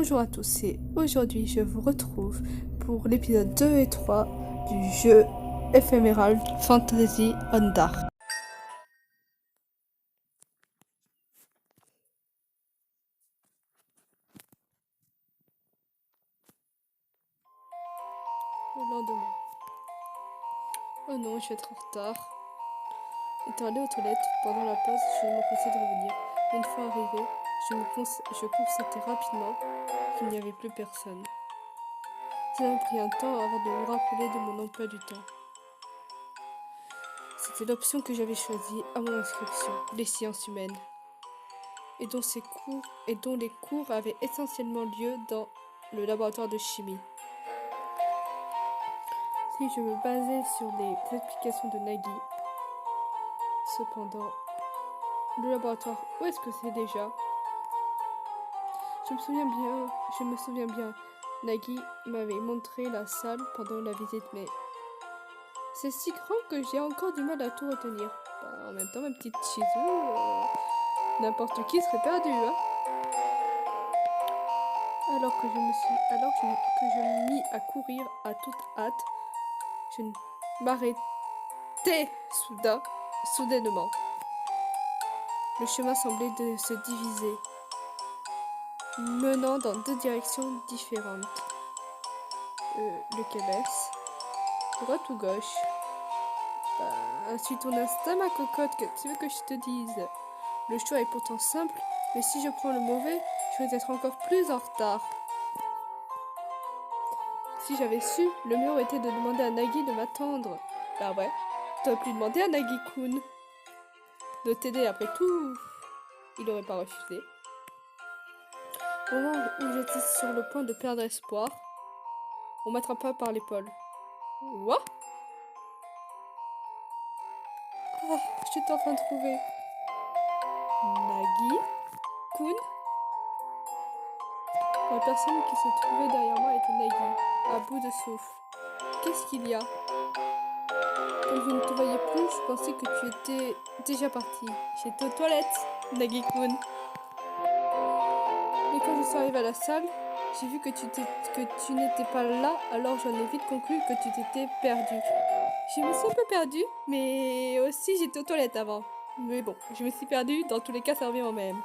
Bonjour à tous et aujourd'hui je vous retrouve pour l'épisode 2 et 3 du jeu éphéméral Fantasy on Dark. Le lendemain. Oh non, je vais être en retard. Étant allé aux toilettes pendant la pause, je m'empressais de revenir. Une fois arrivé, je constatais rapidement qu'il n'y avait plus personne. Ça m'a pris un temps avant de me rappeler de mon emploi du temps. C'était l'option que j'avais choisie à mon inscription, les sciences humaines, et dont les cours avaient essentiellement lieu dans le laboratoire de chimie. Si je me basais sur les explications de Nagui, cependant, le laboratoire, où est-ce que c'est déjà? Je me souviens bien, Nagui m'avait montré la salle pendant la visite, mais c'est si grand que j'ai encore du mal à tout retenir. En même temps, ma petite Chizu, n'importe qui serait perdu, hein. Alors que je me mis à courir à toute hâte, je m'arrêtai soudainement. Le chemin semblait se diviser, menant dans deux directions différentes. Lequel est-ce? Droite ou gauche? Suis ton instinct, ma cocotte, que tu veux que je te dise? Le choix est pourtant simple, mais si je prends le mauvais, je vais être encore plus en retard. Si j'avais su, le mieux aurait été de demander à Nagui de m'attendre. Bah ouais, t'aurais pu demander à Nagui-kun de t'aider après tout. Il aurait pas refusé. Au moment où j'étais sur le point de perdre espoir, on m'attrapa par l'épaule. What? Oh, je suis en train de trouver. Nagui-kun? La personne qui se trouvait derrière moi était Nagui, à bout de souffle. Qu'est-ce qu'il y a? Quand je ne te voyais plus, je pensais que tu étais déjà parti. J'étais aux toilettes, Nagui-kun. Mais quand je suis arrivée à la salle, j'ai vu que tu n'étais pas là, alors j'en ai vite conclu que tu t'étais perdu. Je me suis un peu perdue, mais aussi j'étais aux toilettes avant. Mais bon, je me suis perdue, dans tous les cas ça revient au même.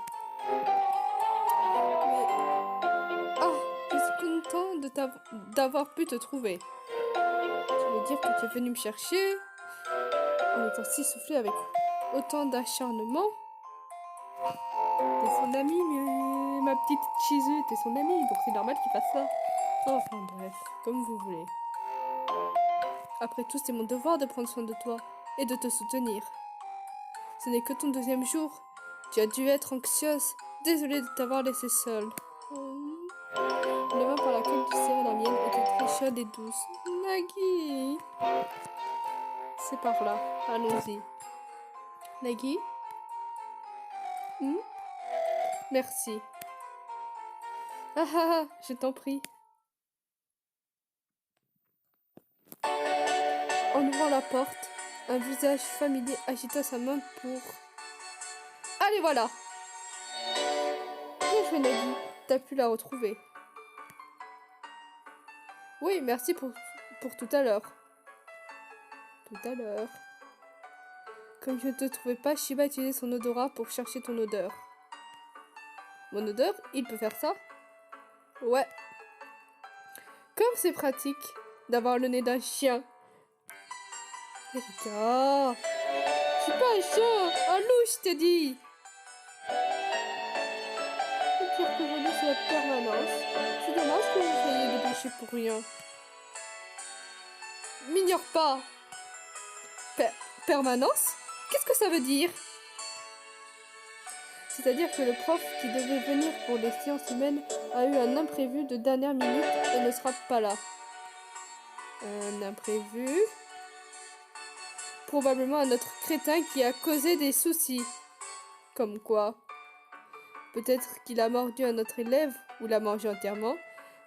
Je suis content d'avoir pu te trouver. Tu veux dire que tu es venu me chercher en étant si soufflé avec autant d'acharnement? T'es son ami, mais ma petite Chizu, t'es son ami, donc c'est normal qu'il fasse ça. Enfin bref, comme vous voulez. Après tout, c'est mon devoir de prendre soin de toi et de te soutenir. Ce n'est que ton deuxième jour. Tu as dû être anxieuse. Désolée de t'avoir laissée seule. La main par laquelle tu serrais la mienne était très chaude et douce. Nagui! C'est par là. Allons-y. Nagui? Merci. Je t'en prie. En ouvrant la porte, un visage familier agita sa main pour... Allez, voilà! Bien joué, Nagui. T'as pu la retrouver. Oui, merci pour tout à l'heure. Tout à l'heure. Comme je ne te trouvais pas, Shiba a utilisé son odorat pour chercher ton odeur. Mon odeur? Il peut faire ça? Ouais. Comme c'est pratique d'avoir le nez d'un chien. Erika, je suis pas un chien, un loup, je te dis. Le pire qu'aujourd'hui, c'est la permanence. C'est dommage que vous soyez débouché pour rien. M'ignore pas. Permanence? Qu'est-ce que ça veut dire? C'est-à-dire que le prof qui devait venir pour les sciences humaines a eu un imprévu de dernière minute et ne sera pas là. Un imprévu? Probablement un autre crétin qui a causé des soucis. Comme quoi? Peut-être qu'il a mordu un autre élève ou l'a mangé entièrement.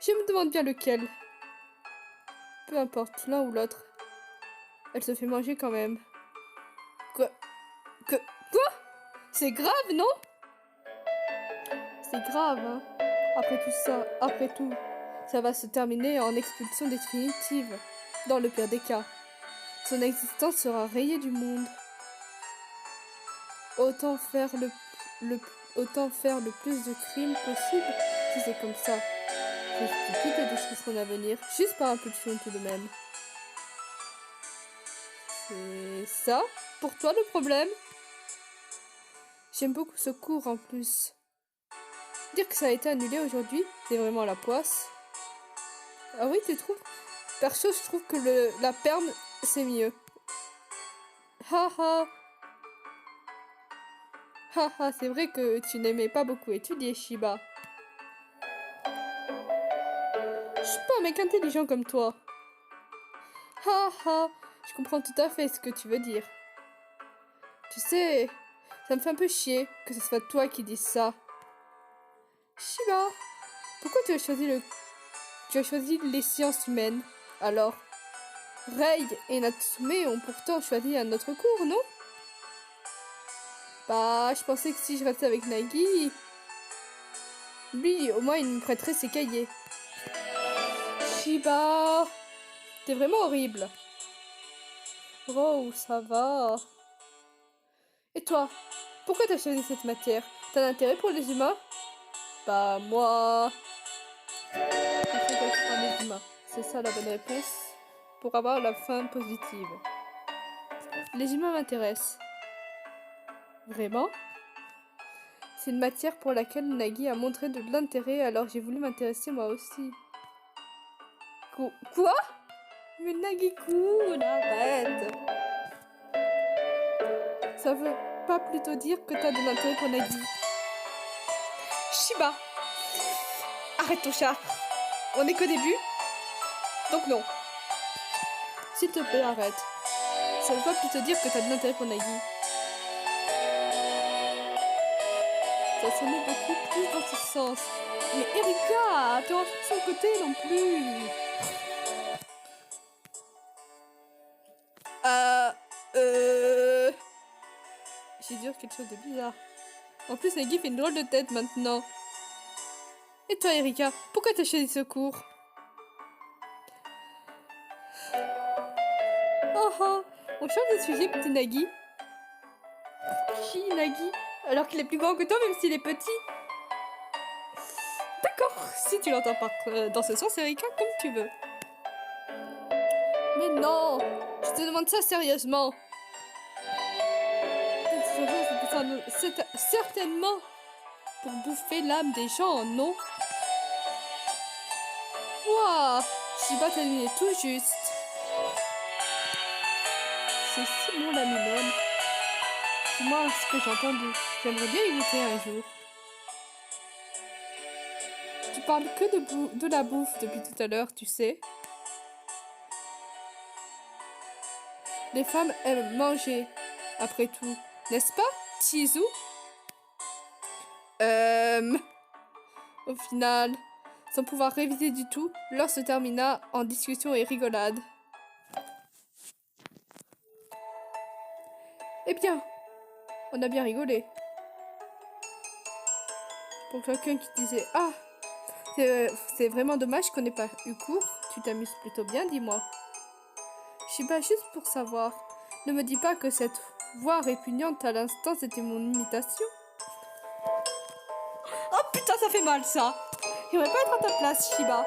Je me demande bien lequel. Peu importe, l'un ou l'autre. Elle se fait manger quand même. Quoi? C'est grave, non? C'est grave, hein? Après tout, ça va se terminer en expulsion définitive, dans le pire des cas. Son existence sera rayée du monde. Autant faire autant faire le plus de crimes possible si c'est comme ça. C'est stupide de détruire son avenir, juste par impulsion tout de même. C'est ça, pour toi, le problème? J'aime beaucoup ce cours en plus. Dire que ça a été annulé aujourd'hui, c'est vraiment la poisse. Ah oui, tu trouves? Perso, je trouve que la perme, c'est mieux. Haha. Haha, c'est vrai que tu n'aimais pas beaucoup étudier, Shiba. Je suis pas un mec intelligent comme toi. Haha, je comprends tout à fait ce que tu veux dire. Tu sais, ça me fait un peu chier que ce soit toi qui dises ça. Shiba, pourquoi tu as choisi les sciences humaines? Alors, Rei et Natsume ont pourtant choisi un autre cours, non? Bah, je pensais que si je restais avec Nagi, lui, au moins, il me prêterait ses cahiers. Shiba, t'es vraiment horrible. Oh, ça va. Et toi, pourquoi t'as choisi cette matière? T'as un intérêt pour les humains? Bah, moi... les humains. C'est ça la bonne réponse pour avoir la fin positive. Les humains m'intéressent. Vraiment? C'est une matière pour laquelle Nagi a montré de l'intérêt, alors j'ai voulu m'intéresser moi aussi. Quoi? Mais Nagi-kun, arrête! Ça veut pas plutôt dire que t'as de l'intérêt pour Nagi? Shiba! Arrête ton chat! On est qu'au début? Donc non. S'il te plaît, arrête. Ça veut pas plutôt dire que t'as de l'intérêt pour Nagi. Ça sonnait beaucoup plus dans ce sens. Mais Erika, t'es en de son côté non plus. J'ai dit quelque chose de bizarre. En plus, Nagi fait une drôle de tête maintenant. Et toi, Erika, pourquoi t'as choisi ce cours? Oh oh, on change de sujet, petit Nagi. Chi, Nagi, alors qu'il est plus grand que toi, même s'il est petit. D'accord, si tu l'entends dans ce sens, Erika, comme tu veux. Mais non, je te demande ça sérieusement. C'était certainement pour bouffer l'âme des gens, non? Waouh, Shiba t'a deviné tout juste. C'est si bon la mignonne. Dis-moi ce que j'ai entendu. J'aimerais bien y goûter un jour. Tu parles que de la bouffe depuis tout à l'heure, tu sais. Les femmes aiment manger, après tout. N'est-ce pas, Chizu? Au final, sans pouvoir réviser du tout, l'heure se termina en discussion et rigolade. Eh bien, on a bien rigolé. Pour quelqu'un qui disait « Ah, c'est vraiment dommage qu'on n'ait pas eu cours. Tu t'amuses plutôt bien, dis-moi. » Shiba, juste pour savoir, ne me dis pas que cette voix répugnante à l'instant, c'était mon imitation. Oh putain, ça fait mal, ça. J'aimerais pas être à ta place, Shiba.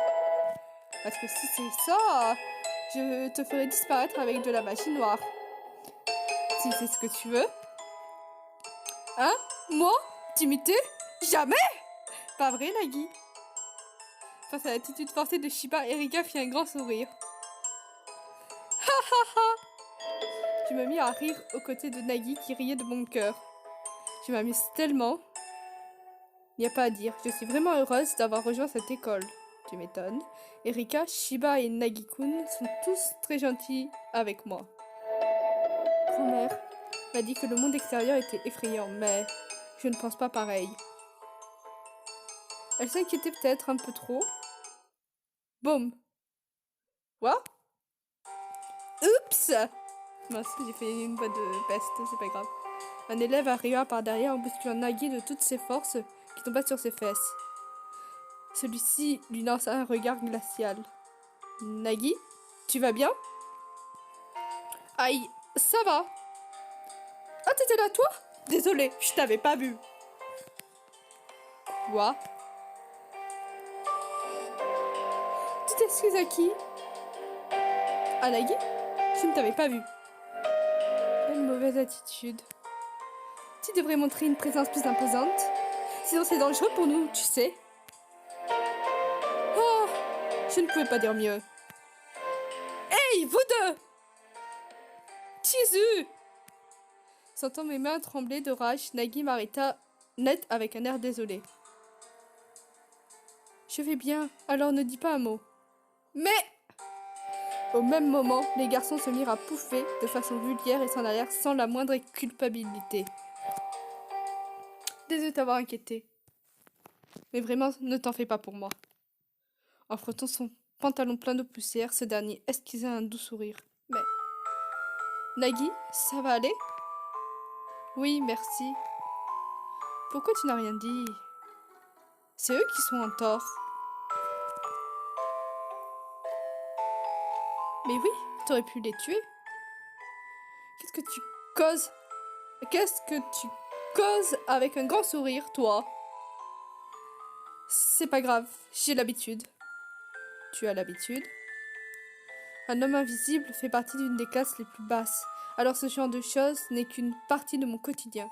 Parce que si c'est ça, je te ferai disparaître avec de la magie noire. Si c'est ce que tu veux. Hein? Moi? T'imiter? Jamais! Pas vrai, Nagi? Face à l'attitude forcée de Shiba, Erika fit un grand sourire. Ha ha ha! Je me mis à rire aux côtés de Nagi qui riait de mon cœur. Je m'amuse tellement. Il n'y a pas à dire, je suis vraiment heureuse d'avoir rejoint cette école. Tu m'étonnes. Erika, Shiba et Nagi-kun sont tous très gentils avec moi. Grand-mère m'a dit que le monde extérieur était effrayant, mais je ne pense pas pareil. Elle s'inquiétait peut-être un peu trop. Boum! Quoi? Oups! Mince, j'ai fait une voix de peste, c'est pas grave. Un élève arriva par derrière en bousculant Nagi de toutes ses forces qui tomba sur ses fesses. Celui-ci lui lance un regard glacial. Nagui, tu vas bien? Aïe, ça va. Ah, t'étais là, toi? Désolé, je t'avais pas vu. Quoi? Tu t'excuses à qui? À Nagui? Je ne t'avais pas vu. Quelle mauvaise attitude. Tu devrais montrer une présence plus imposante. Sinon c'est dangereux pour nous, tu sais. Oh, je ne pouvais pas dire mieux. Hey, vous deux! Tisu! Sentant mes mains trembler de rage, Nagui m'arrêta net avec un air désolé. Je vais bien, alors ne dis pas un mot. Mais... Au même moment, les garçons se mirent à pouffer de façon vulgaire et s'en allèrent sans la moindre culpabilité. Désolé de t'avoir inquiété. Mais vraiment, ne t'en fais pas pour moi. En frottant son pantalon plein de poussière, ce dernier esquissa un doux sourire. Mais... Nagui, ça va aller? Oui, merci. Pourquoi tu n'as rien dit? C'est eux qui sont en tort. Mais oui, t'aurais pu les tuer. Qu'est-ce que tu causes? Qu'est-ce que tu causes avec un grand sourire, toi? C'est pas grave, j'ai l'habitude. Tu as l'habitude? Un homme invisible fait partie d'une des classes les plus basses, alors ce genre de choses n'est qu'une partie de mon quotidien.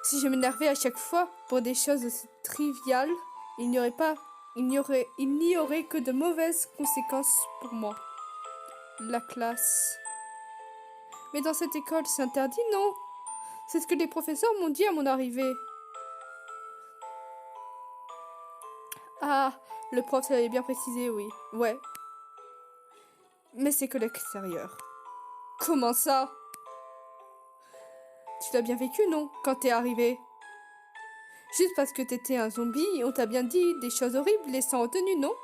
Si je m'énervais à chaque fois pour des choses aussi triviales, il n'y aurait que de mauvaises conséquences pour moi. La classe. Mais dans cette école, c'est interdit, non? C'est ce que les professeurs m'ont dit à mon arrivée. Ah, le prof l'avait bien précisé, oui. Ouais. Mais c'est que l'extérieur. Comment ça? Tu l'as bien vécu, non, quand t'es arrivé? Juste parce que t'étais un zombie, on t'a bien dit des choses horribles et sans retenue, non?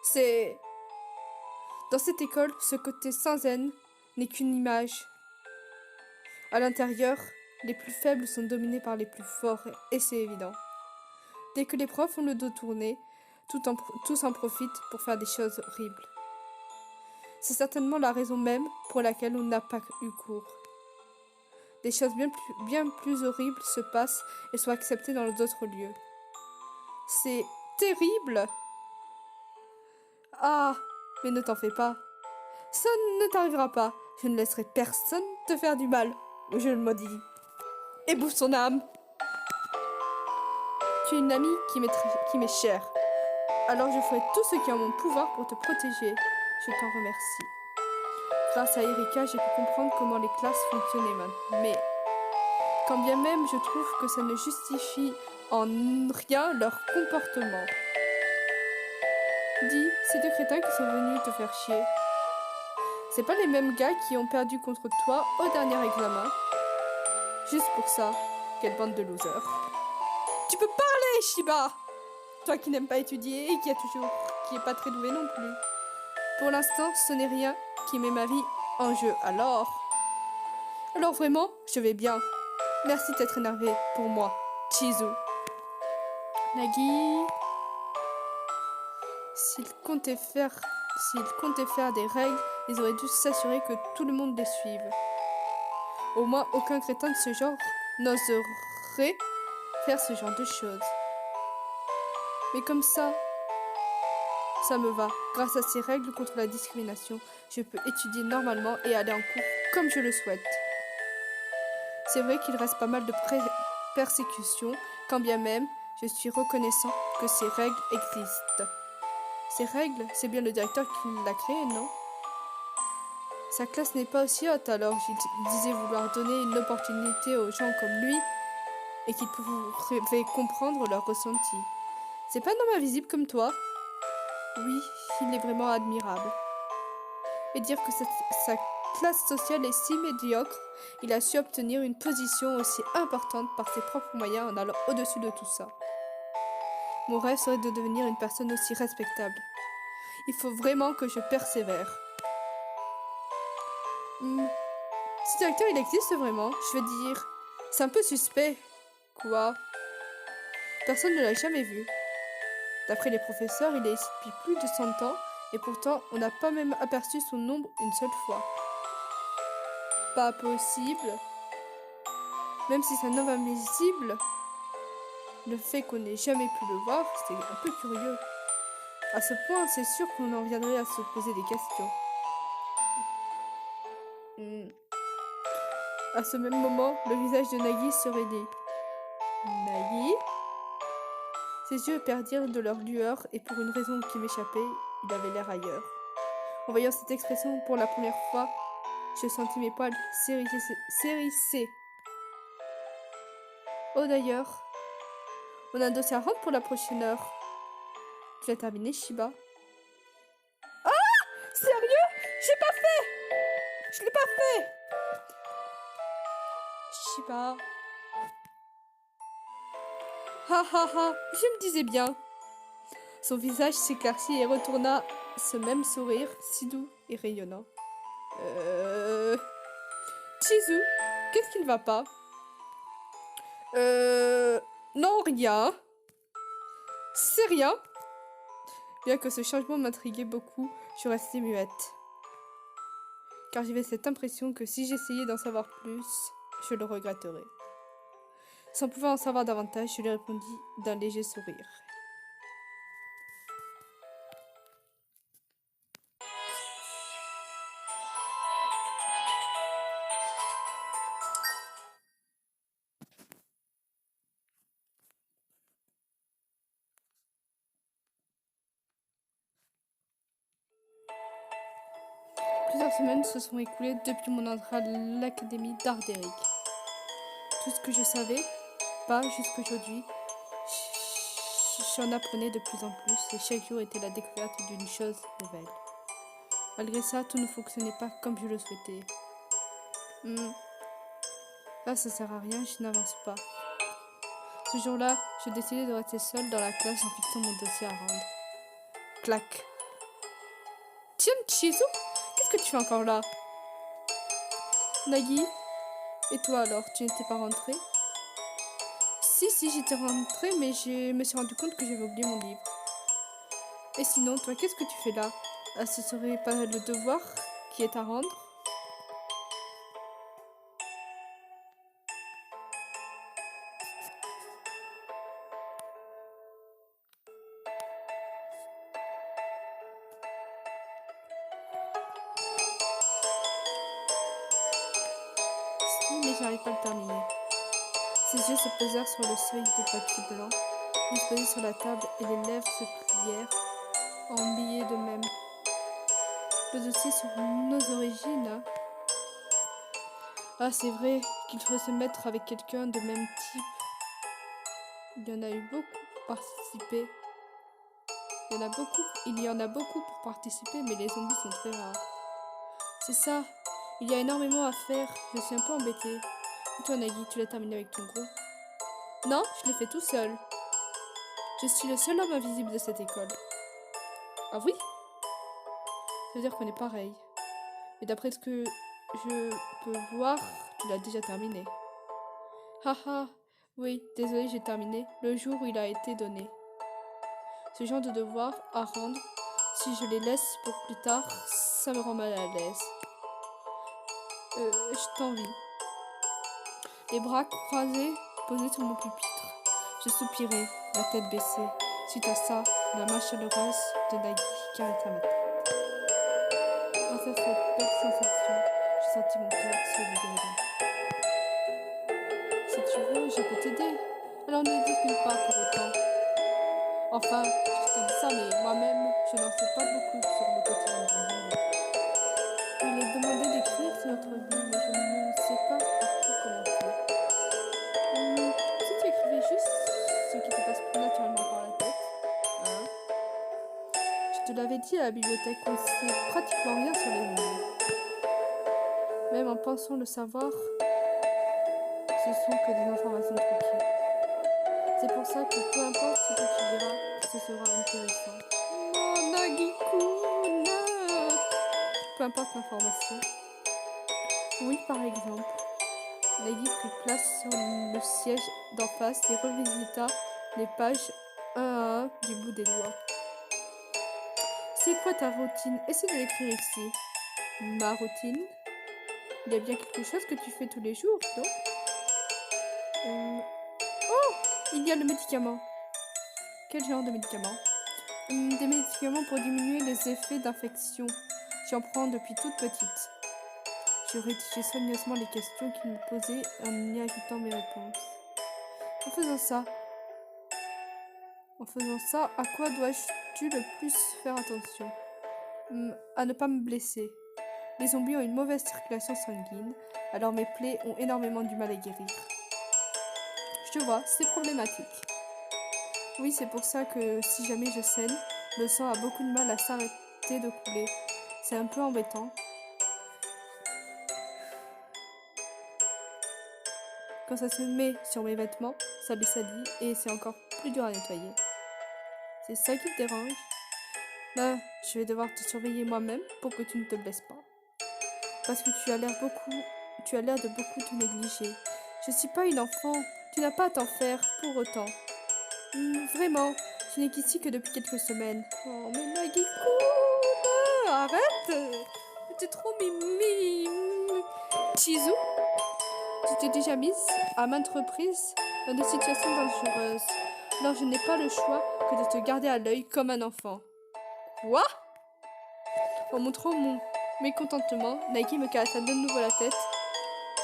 C'est... Dans cette école, ce côté sans zen n'est qu'une image. À l'intérieur, les plus faibles sont dominés par les plus forts, et c'est évident. Dès que les profs ont le dos tourné, tous en profitent pour faire des choses horribles. C'est certainement la raison même pour laquelle on n'a pas eu cours. Des choses bien plus horribles se passent et sont acceptées dans d'autres lieux. C'est terrible! Ah, mais ne t'en fais pas. Ça ne t'arrivera pas. Je ne laisserai personne te faire du mal. Je le maudis. Et bouffe son âme. Tu es une amie qui m'est chère. Alors je ferai tout ce qui est en mon pouvoir pour te protéger. Je t'en remercie. Grâce à Erika, j'ai pu comprendre comment les classes fonctionnaient maintenant. Mais, quand bien même je trouve que ça ne justifie en rien leur comportement. Dis, ces deux crétins qui sont venus te faire chier, c'est pas les mêmes gars qui ont perdu contre toi au dernier examen? Juste pour ça, quelle bande de losers. Tu peux parler, Shiba! Toi qui n'aimes pas étudier et qui est pas très doué non plus. Pour l'instant, ce n'est rien qui met ma vie en jeu. Alors vraiment, je vais bien. Merci d'être énervé pour moi, Chizu. Nagui... S'ils comptaient faire des règles, ils auraient dû s'assurer que tout le monde les suive. Au moins, aucun crétin de ce genre n'oserait faire ce genre de choses. Mais comme ça me va. Grâce à ces règles contre la discrimination, je peux étudier normalement et aller en cours comme je le souhaite. C'est vrai qu'il reste pas mal de persécutions, quand bien même je suis reconnaissant que ces règles existent. Ces règles, c'est bien le directeur qui l'a créé, non? Sa classe n'est pas aussi haute, alors il disait vouloir donner une opportunité aux gens comme lui et qu'il pouvait comprendre leurs ressentis. C'est pas un homme invisible comme toi? Oui, il est vraiment admirable. Et dire que sa classe sociale est si médiocre, il a su obtenir une position aussi importante par ses propres moyens en allant au-dessus de tout ça. Mon rêve serait de devenir une personne aussi respectable. Il faut vraiment que je persévère. Ce directeur, il existe vraiment? Je veux dire, c'est un peu suspect. Quoi? Personne ne l'a jamais vu. D'après les professeurs, il est ici depuis plus de 100 ans, et pourtant, on n'a pas même aperçu son ombre une seule fois. Pas possible. Même si c'est un homme invisible, le fait qu'on n'ait jamais pu le voir, c'est un peu curieux. À ce point, c'est sûr qu'on en viendrait à se poser des questions. À ce même moment, le visage de Nagui se raidit. Nagui? Ses yeux perdirent de leur lueur et pour une raison qui m'échappait, il avait l'air ailleurs. En voyant cette expression pour la première fois, je sentis mes poils s'hérisser. Oh d'ailleurs, on a un dossier à rendre pour la prochaine heure. Tu l'as terminé, Shiba? Ah! Sérieux? J'ai pas fait! Je l'ai pas fait! Shiba. Ha ha ha, je me disais bien. Son visage s'éclaircit et retourna ce même sourire si doux et rayonnant. Chizu, qu'est-ce qui ne va pas? Non, rien. C'est rien. Bien que ce changement m'intriguait beaucoup, je restais muette. Car j'avais cette impression que si j'essayais d'en savoir plus, je le regretterais. Sans pouvoir en savoir davantage, je lui répondis d'un léger sourire. Plusieurs semaines se sont écoulées depuis mon entrée à l'Académie d'Art d'Eric. Tout ce que je savais, pas jusqu'aujourd'hui, j'en apprenais de plus en plus et chaque jour était la découverte d'une chose nouvelle. Malgré ça, tout ne fonctionnait pas comme je le souhaitais. Là, ça sert à rien, je n'avance pas. Ce jour-là, j'ai décidé de rester seule dans la classe en fixant mon dossier à rendre. Clac. Tiens, Chizu, qu'est-ce que tu fais encore là? Nagi, et toi alors, tu n'étais pas rentrée? Si, j'étais rentrée, mais je me suis rendu compte que j'avais oublié mon livre. Et sinon, toi, qu'est-ce que tu fais là? Ce serait pas le devoir qui est à rendre? Si, mais j'arrive pas à le terminer. Ses yeux se posèrent sur le seuil de papier blanc, disposé sur la table, et les lèvres se plièrent, en billets de même. Le dossier sur nos origines. Ah, c'est vrai qu'il faut se mettre avec quelqu'un de même type. Il y en a eu beaucoup pour participer. Il y en a beaucoup pour participer, mais les zombies sont très rares. C'est ça, il y a énormément à faire. Je suis un peu embêtée. Et toi, Nagui, tu l'as terminé avec ton gros? Non, je l'ai fait tout seul. Je suis le seul homme invisible de cette école. Ah oui? Ça veut dire qu'on est pareil. Mais d'après ce que je peux voir, tu l'as déjà terminé. Haha, oui, désolé, j'ai terminé le jour où il a été donné. Ce genre de devoir à rendre, si je les laisse pour plus tard, ça me rend mal à l'aise. Je t'envie. Les bras croisés, posés sur mon pupitre. Je soupirais, la tête baissée. Suite à ça, la main chaleureuse de Nagui caressa ma tête. Grâce à cette belle sensation, j'ai senti mon cœur se libérer d'un. Si tu veux, je peux t'aider. Alors ne discute pas pour autant. Enfin, je te dis ça, mais moi-même, je n'en sais pas beaucoup sur le quotidien d'un monde. Il est demandé d'écrire sur notre vie, mais je ne sais pas par quoi commencer. Si tu écrivais juste ce qui te passe naturellement par la tête, hein? Je te l'avais dit à la bibliothèque, on sait pratiquement rien sur les zombies. Même en pensant le savoir, ce sont que des informations truquées. C'est pour ça que peu importe ce que tu diras, ce sera intéressant. Oh, Nagikuna! Peu importe l'information. Oui, par exemple. Nagui prit place sur le siège d'en face et revisita les pages du bout des doigts. C'est quoi ta routine? Essaie de l'écrire ici. Ma routine? Il y a bien quelque chose que tu fais tous les jours, non? Oh! Il y a le médicament. Quel genre de médicament? Des médicaments pour diminuer les effets d'infection. J'en prends depuis toute petite. Je rédigeais soigneusement les questions qu'il me posait en y ajoutant mes réponses. En faisant ça, à quoi dois-tu le plus faire attention? À ne pas me blesser. Les zombies ont une mauvaise circulation sanguine, alors mes plaies ont énormément du mal à guérir. Je te vois, c'est problématique. Oui, c'est pour ça que si jamais je saigne, le sang a beaucoup de mal à s'arrêter de couler. C'est un peu embêtant. Quand ça se met sur mes vêtements, ça les salit et c'est encore plus dur à nettoyer. C'est ça qui te dérange? Ben, je vais devoir te surveiller moi-même pour que tu ne te blesses pas. Parce que tu as l'air de beaucoup te négliger. Je suis pas une enfant, tu n'as pas à t'en faire pour autant. Vraiment, je n'ai qu'ici que depuis quelques semaines. Oh, mais Nagiko, arrête! T'es trop mimi. Chizu, tu t'es déjà mise à maintes reprises dans des situations dangereuses. Alors je n'ai pas le choix que de te garder à l'œil comme un enfant. Quoi? En montrant mon mécontentement, Nagui me caressa de nouveau la tête,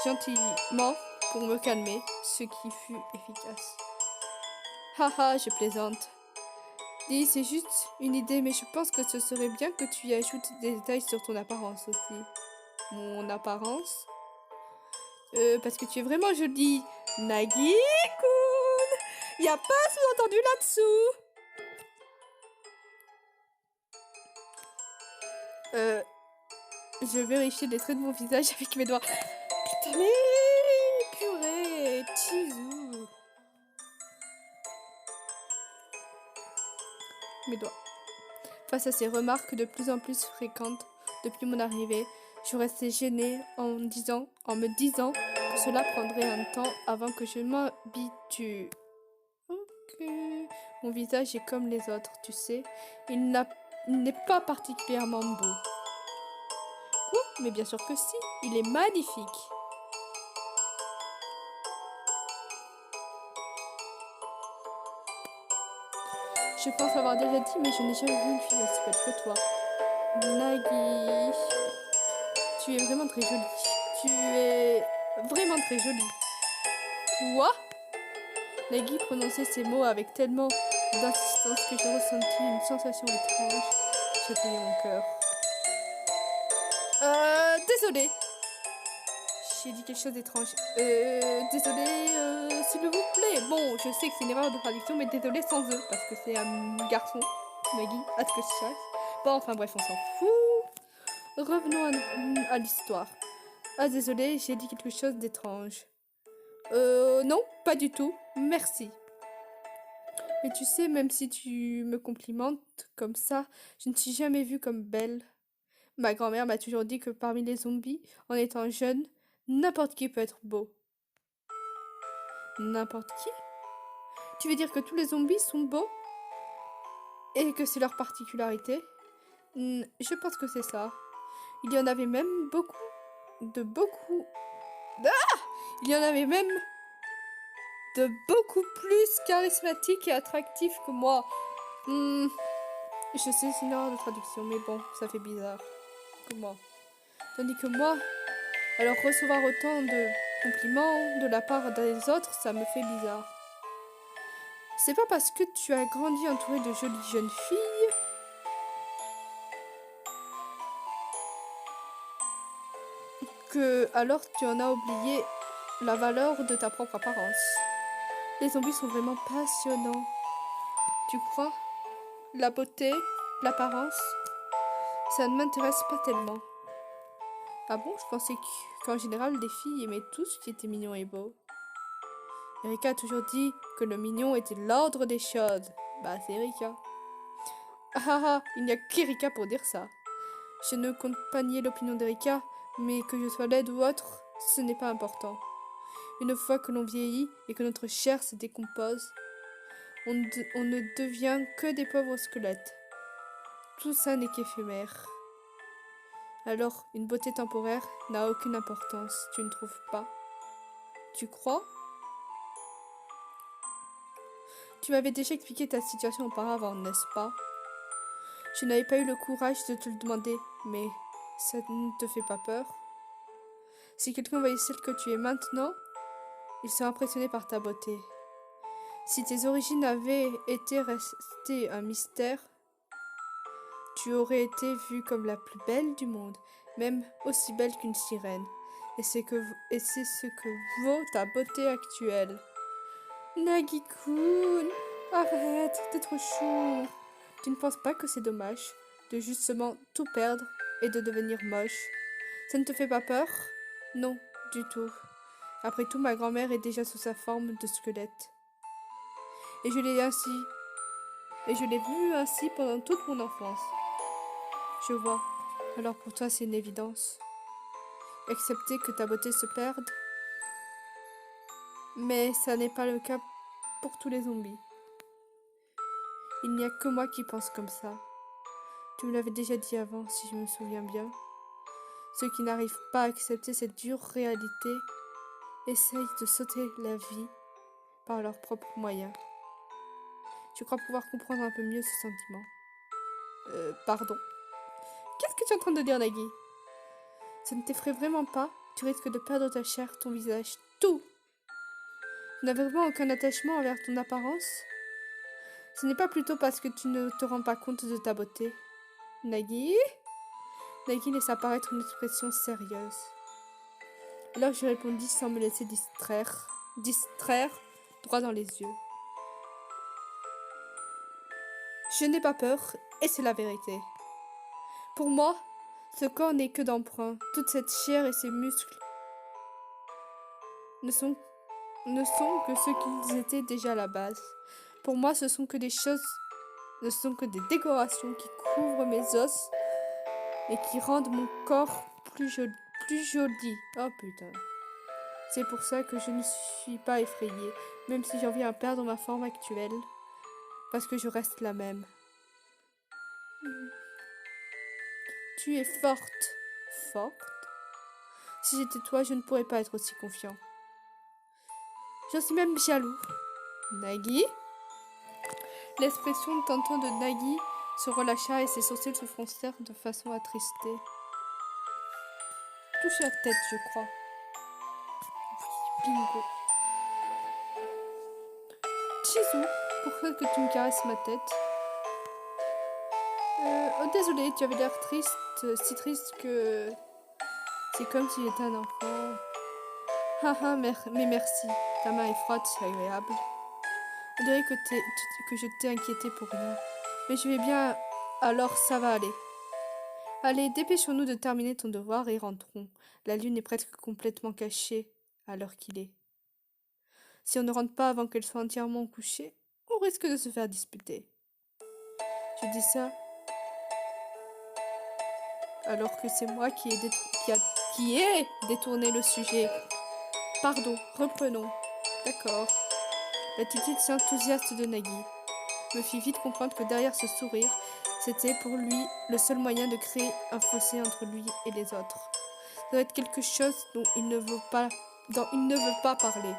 gentiment, pour me calmer, ce qui fut efficace. Haha, je plaisante. Dis, c'est juste une idée, mais je pense que ce serait bien que tu y ajoutes des détails sur ton apparence aussi. Mon apparence? Parce que tu es vraiment jolie. Nagui-kun! Y a pas sous-entendu là-dessous! Je vérifie les traits de mon visage avec mes doigts. Putain, mais purée, Chizu. Mes doigts. Face à ces remarques de plus en plus fréquentes depuis mon arrivée, je restais gênée en me disant que cela prendrait un temps avant que je m'habitue. Ok. Mon visage est comme les autres, tu sais. Il n'est pas particulièrement beau. Quoi? Mais bien sûr que si. Il est magnifique. Je pense avoir déjà dit, mais je n'ai jamais vu une fille aussi belle que toi. Nagui, tu es vraiment très jolie. Tu es vraiment très jolie. Quoi? Nagui prononçait ces mots avec tellement d'insistance que je ressentis une sensation étrange chatouiller mon cœur. Désolée. J'ai dit quelque chose d'étrange. Désolée, s'il vous plaît. Bon, je sais que c'est une erreur de traduction, mais désolée sans eux, parce que c'est un garçon. Nagui, à ce que je sache. Bon, enfin bref, on s'en fout. Revenons à l'histoire. Ah, désolée, j'ai dit quelque chose d'étrange. Non, pas du tout. Merci. Mais tu sais, même si tu me complimentes comme ça, je ne suis jamais vue comme belle. Ma grand-mère m'a toujours dit que parmi les zombies, en étant jeune, n'importe qui peut être beau. N'importe qui? Tu veux dire que tous les zombies sont beaux? Et que c'est leur particularité? Je pense que c'est ça. Il y en avait même beaucoup. Il y en avait même de beaucoup plus charismatiques et attractifs que moi. Je sais, c'est une erreur de traduction, mais bon, ça fait bizarre. Comment? Tandis que moi, alors recevoir autant de compliments de la part des autres, ça me fait bizarre. C'est pas parce que tu as grandi entouré de jolies jeunes filles que alors tu en as oublié la valeur de ta propre apparence. Les zombies sont vraiment passionnants. Tu crois? La beauté, l'apparence, ça ne m'intéresse pas tellement. Ah bon, je pensais qu'en général, les filles aimaient tout ce qui était mignon et beau. Erika a toujours dit que le mignon était l'ordre des choses. Bah, c'est Erika. Ah ah ah, il n'y a qu'Erika pour dire ça. Je ne compte pas nier l'opinion d'Erika, mais que je sois laide ou autre, ce n'est pas important. Une fois que l'on vieillit et que notre chair se décompose, On ne devient que des pauvres squelettes. Tout ça n'est qu'éphémère. Alors, une beauté temporaire n'a aucune importance, tu ne trouves pas? Tu crois? Tu m'avais déjà expliqué ta situation auparavant, n'est-ce pas? Je n'avais pas eu le courage de te le demander, mais ça ne te fait pas peur? Si quelqu'un voyait celle que tu es maintenant, il serait impressionné par ta beauté. Si tes origines avaient été restées un mystère, tu aurais été vue comme la plus belle du monde, même aussi belle qu'une sirène. Et c'est ce que vaut ta beauté actuelle. Nagi-kun, arrête, t'es trop chou. Tu ne penses pas que c'est dommage de justement tout perdre et de devenir moche? Ça ne te fait pas peur? Non, du tout. Après tout, ma grand-mère est déjà sous sa forme de squelette. Et je l'ai vue ainsi pendant toute mon enfance. Je vois. Alors pour toi, c'est une évidence. Accepter que ta beauté se perde. Mais ça n'est pas le cas pour tous les zombies. Il n'y a que moi qui pense comme ça. Tu me l'avais déjà dit avant, si je me souviens bien. Ceux qui n'arrivent pas à accepter cette dure réalité essayent de sauter la vie par leurs propres moyens. Je crois pouvoir comprendre un peu mieux ce sentiment. Pardon. Qu'est-ce que tu es en train de dire, Nagui? Ça ne t'effraie vraiment pas? Tu risques de perdre ta chair, ton visage, tout. Tu n'as vraiment aucun attachement envers ton apparence? Ce n'est pas plutôt parce que tu ne te rends pas compte de ta beauté. Nagui? Nagui laissa apparaître une expression sérieuse. Alors je répondis sans me laisser distraire droit dans les yeux. Je n'ai pas peur, et c'est la vérité. Pour moi, ce corps n'est que d'emprunt. Toute cette chair et ces muscles ne sont que ce qu'ils étaient déjà à la base. Pour moi, ce sont que des décorations qui couvrent mes os et qui rendent mon corps plus joli. Oh putain. C'est pour ça que je ne suis pas effrayée, même si j'en viens à perdre ma forme actuelle, parce que je reste la même. Tu es forte. Forte? Si j'étais toi, je ne pourrais pas être aussi confiant. J'en suis même jaloux. Nagui? L'expression tantôt de Nagui se relâcha et ses sourcils se froncèrent de façon attristée. Touche la tête, je crois. Bingo. Chizu, pourquoi que tu me caresses ma tête? Oh désolé, tu avais l'air triste, si triste que... C'est comme si j'étais un enfant. Haha, mais merci. Ta main est froide, c'est agréable. On dirait que je t'ai inquiété pour rien. Mais je vais bien, alors ça va aller. Allez, dépêchons-nous de terminer ton devoir et rentrons. La lune est presque complètement cachée à l'heure qu'il est. Si on ne rentre pas avant qu'elle soit entièrement couchée, on risque de se faire disputer. Je dis ça alors que c'est moi qui ai détourné le sujet. Pardon, reprenons. D'accord. L'attitude si enthousiaste de Nagui me fit vite comprendre que derrière ce sourire, c'était pour lui le seul moyen de créer un fossé entre lui et les autres. Ça doit être quelque chose dont il ne veut pas parler,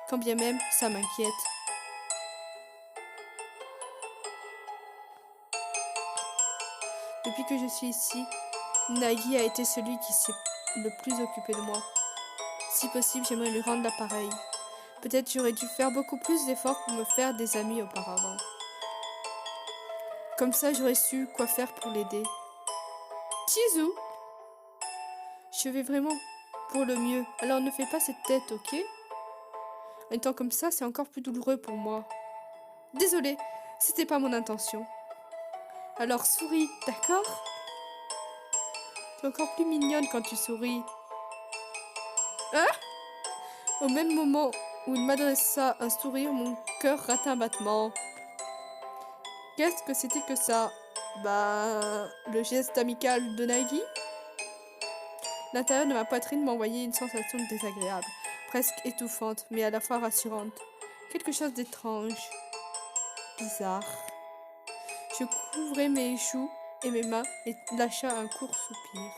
quand bien même ça m'inquiète. Depuis que je suis ici, Nagui a été celui qui s'est le plus occupé de moi. Si possible, j'aimerais lui rendre l'appareil. Peut-être j'aurais dû faire beaucoup plus d'efforts pour me faire des amis auparavant. Comme ça, j'aurais su quoi faire pour l'aider. Chizu, je vais vraiment pour le mieux. Alors ne fais pas cette tête, ok? En étant comme ça, c'est encore plus douloureux pour moi. Désolée, c'était pas mon intention. Alors souris, d'accord? Tu es encore plus mignonne quand tu souris. Hein? Au même moment où il m'adressa un sourire, mon cœur rata un battement. Qu'est-ce que c'était que ça? Bah, le geste amical de Nagui? L'intérieur de ma poitrine m'envoyait une sensation désagréable, presque étouffante, mais à la fois rassurante. Quelque chose d'étrange. bizarre. Je couvrais mes joues et mes mains et lâcha un court soupir.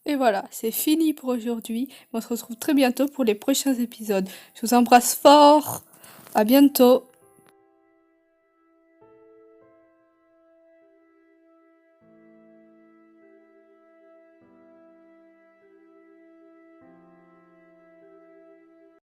Et voilà, c'est fini pour aujourd'hui. On se retrouve très bientôt pour les prochains épisodes. Je vous embrasse fort. À bientôt.